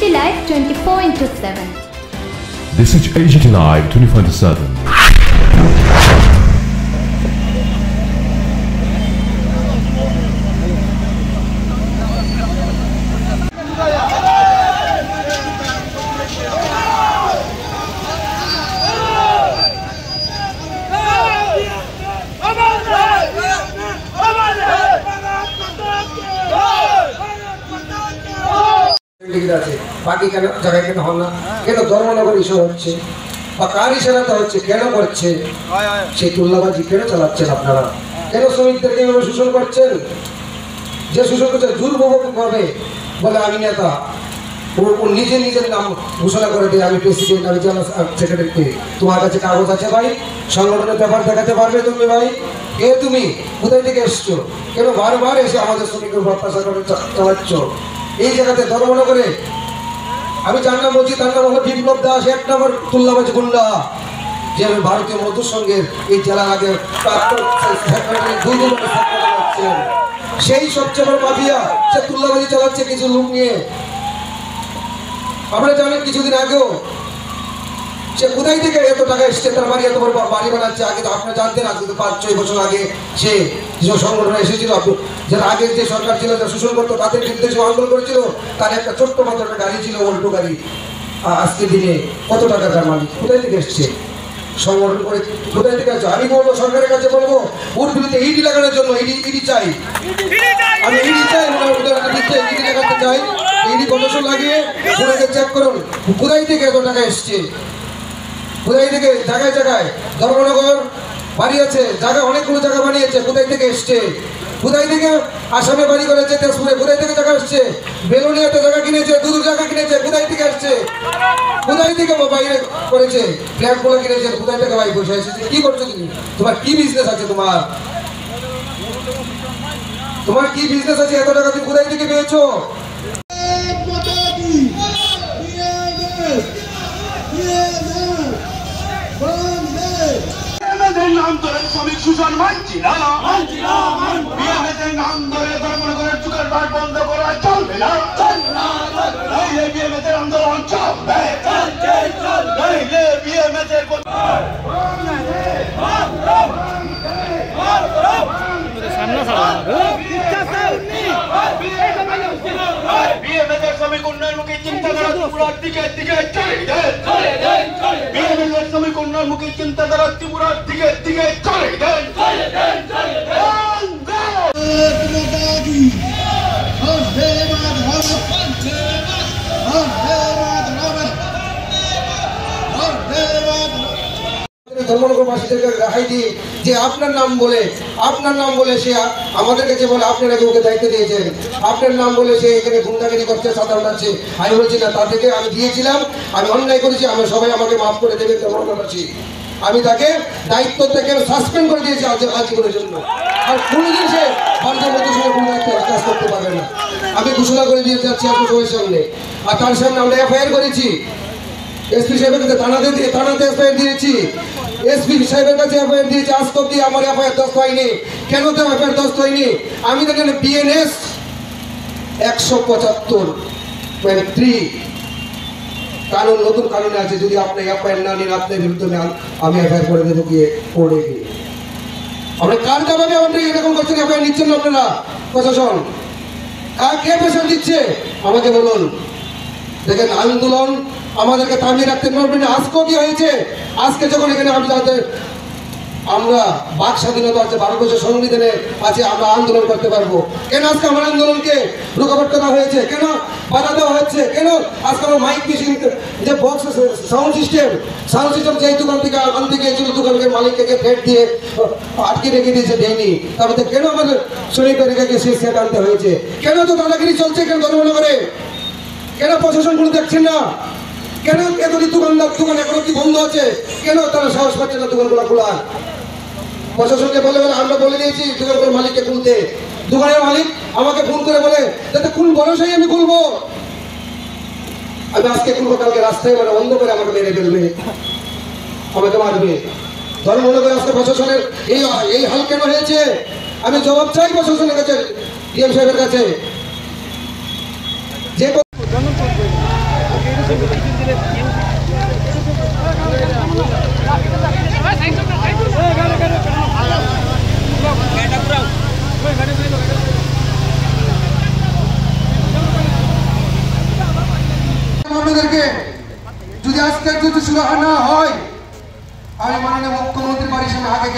AGT Live 24/7. This is AGT Live 24/7. বাকি কেন জায়গায় কেন হল না, কেন ধর্মনগর ইস্যু হচ্ছে বা কার ইশারাতে হচ্ছে, কেন করছে, সেই তুল্লাবাজি কেন চালাচ্ছেন আপনারা? কেন শ্রমিকদেরকে এভাবে শোষণ করছেন? যে শোষণ করছে দুর্ভাবে বলে আমি নেতা, ও নিজের নাম ঘোষণা করে দেয় আমি প্রেসিডেন্ট, আমি জেনারেল সেক্রেটারি। তোমার কাছে কাগজ আছে ভাই? সংগঠনের ব্যাপার দেখাতে পারবে তুমি ভাই? কে তুমি? কোথায় থেকে এসছো? কেন বারবার এসে আমাদের শ্রমিকের প্রত্যাশা করে চালাচ্ছ? এই জায়গাতে ধর্মনগরে আমি যার নাম বলছি তার নাম হলো বিপ্লব দাস, 1 নম্বর তুল্লাবাজ গুন্ডা, যে ভারতীয় মজদুর সংঘের এই জেলার আগে সেই সবচেয়ে বড় মাফিয়া, সে তুল্লাবাজি চালাচ্ছে কিছু লোক নিয়ে। আপনারা জানেন কিছুদিন আগেও সে কোথায় থেকে এত টাকা এসছে, তার বাড়ি এত বড় বাড়ি বানাচ্ছে। আগে তো আপনারা জানতেন, আজকে তো 5-6 বছর আগে সে যে সংগঠন এসেছিল, যারা আগের যে সরকার ছিল যা শোষণ করতো তাদের বিরুদ্ধে সে আন্দোলন করেছিল, তার একটা ছোট্ট মাত্র একটা গাড়ি ছিল, অল্টো গাড়ি। আজকের দিনে কত টাকার তার মালিক? কোথায় থেকে এসছে? সংগঠন করে কোথায় থেকে আসছে? আমি বলবো সরকারের কাছে বলবো ওর বিরুদ্ধে ইডি লাগানোর জন্য। ইডি চাই, আমি ইডি চাই, ইডি লাগাতে চাই। ইডি কমিশন লাগিয়ে ওনাকে চেক করুন কোথায় থেকে এত টাকা এসছে, কোথায় থেকে। জায়গায় জায়গায় ধর্মনগর বাড়ি আছে, জায়গা অনেকগুলো জায়গা বানিয়েছে, কোথায় থেকে এসছে? কোথায় থেকে আসামে বাড়ি করেছে, তেজপুরে কোথায় থেকে জায়গা এসছে? বেলুনিয়াতে জায়গা কিনেছে, দুদুর জায়গা কিনেছে, কোথায় থেকে আসছে? কোথায় থেকে বাইরে করেছে, ফ্ল্যাটগুলো কিনেছে, কোথায় থেকে ভাই পয়সা এসেছে? কি করছো তুমি? তোমার কি বিজনেস আছে? তোমার কি বিজনেস আছে? এত টাকা তুমি কোথায় থেকে পেয়েছো? নাম ধরে শ্রমিক শোষণ মানছি না, বিএমএসের নাম ধরে ধর্মনগরের চুকের বাট বন্ধ করা চলবে না। বিএমএসের আন্দোলন চলবে, বিএমএসের শ্রমিক উন্নয়নমুখী চিন্তাধারা ত্রিপুরার দিকে চলে দেন, বিএমএসের শ্রমিক উন্নয়নমুখী চিন্তাধারা ত্রিপুরার দিকে চলে দেন। ধর্মনগরবাসীদেরকে রেহাই দিয়ে যে আপনার নাম বলে সে আমাদের কাছে বলে আপনারা ওকে দায়িত্ব দিয়েছেন, আপনার নাম বলে সে এখানে গুন্ডাগিরি করছে, সাধারণ আছে। আমি বলছি না, তা থেকে আমি দিয়েছিলাম, আমি অন্যায় করেছি, আমি সবাই আমাকে মাফ করে দেবেন ধর্মনগরবাসী। আমি তাকে দায়িত্ব থেকে সাসপেন্ড করে দিয়েছি আজীবনের জন্য। আর কোনোদিন সে ভারতের মধ্যে সঙ্গে কোনো কাজ করতে পারবে না। আমি ঘোষণা করে দিয়ে যাচ্ছি আপনার সবার সামনে। আর তার সামনে আমরা এফআইআর করেছি, এসপি সাহেবের কাছে থানাতে এফআইআর দিয়েছি, এসপি সাহেবের কাছে এফআইআর দিয়েছি। আজ তো দিয়ে আমার এফআইআর দস্ত হয়নি। কেন তো এফআইআর দস্ত হয়নি? আমি দেখেন বিএনএস 175 কানুন, নতুন কানুনে আছে, যদি আপনি এফআইআর না নিন আপনার বিরুদ্ধে আমি এফআইআর করে দেবো গিয়ে কোর্টে গিয়ে। আপনি কার জবাবে আপনি এরকম করছেন? এফআইআর নিচ্ছেন না আপনারা? প্রশাসন কে প্রেশার দিচ্ছে আমাকে বলুন। দেখেন আন্দোলন আমাদেরকে থামিয়ে রাখতে পারবেন না। আজকেও কি হয়েছে? আজকে যখন এখানে আমরা বাক স্বাধীনতা আছে, ভারতবর্ষের সংবিধানে আছে, আমরা আন্দোলন করতে পারবো। কেন আজকে আমার আন্দোলনকে রুকাবট করা হয়েছে? কেন বাধা দেওয়া হচ্ছে? কেন আজকে আমার মাইক মেশিন যে বক্স সাউন্ড সিস্টেম যেই দোকান থেকে আনতে গিয়েছিল, দোকানের মালিককে ফেট দিয়ে আটকে রেখে দিয়েছে, দেয়নি। তারপরে কেন আমাদের শ্রমিকদেরকে সেই সেট আনতে হয়েছে? কেন তো দাদাগিরি চলছে? কেন ধর্মনগরে কেন প্রশাসনগুলো দেখছেন না? কেন এতটি দোকান এখনো কি বন্ধ আছে? কেন তারা সাহস পাচ্ছে না দোকানগুলো খোলার? প্রশাসনকে বলে আমরা বলে দিয়েছি দোকানগুলোর মালিককে খুলতে। দোকানের মালিক আমাকে ফোন করে বলে যাতে কোন ভরসায় আমি খুলবো। আমি আজকে খুলবো, কালকে রাস্তায় বন্ধ করে আমাকে মেরে ফেলবে, আমাকে মারবে। ধর্মনগরে আজকে প্রশাসনের এই হাল কেন হয়েছে? আমি জবাব চাই প্রশাসনের কাছে, ডিএম সাহেবের কাছে। যে আপনাদেরকে যদি আজকে যদি শুরু না হয়, আমি মাননীয় মুখ্যমন্ত্রী বাড়ির সামনে আগে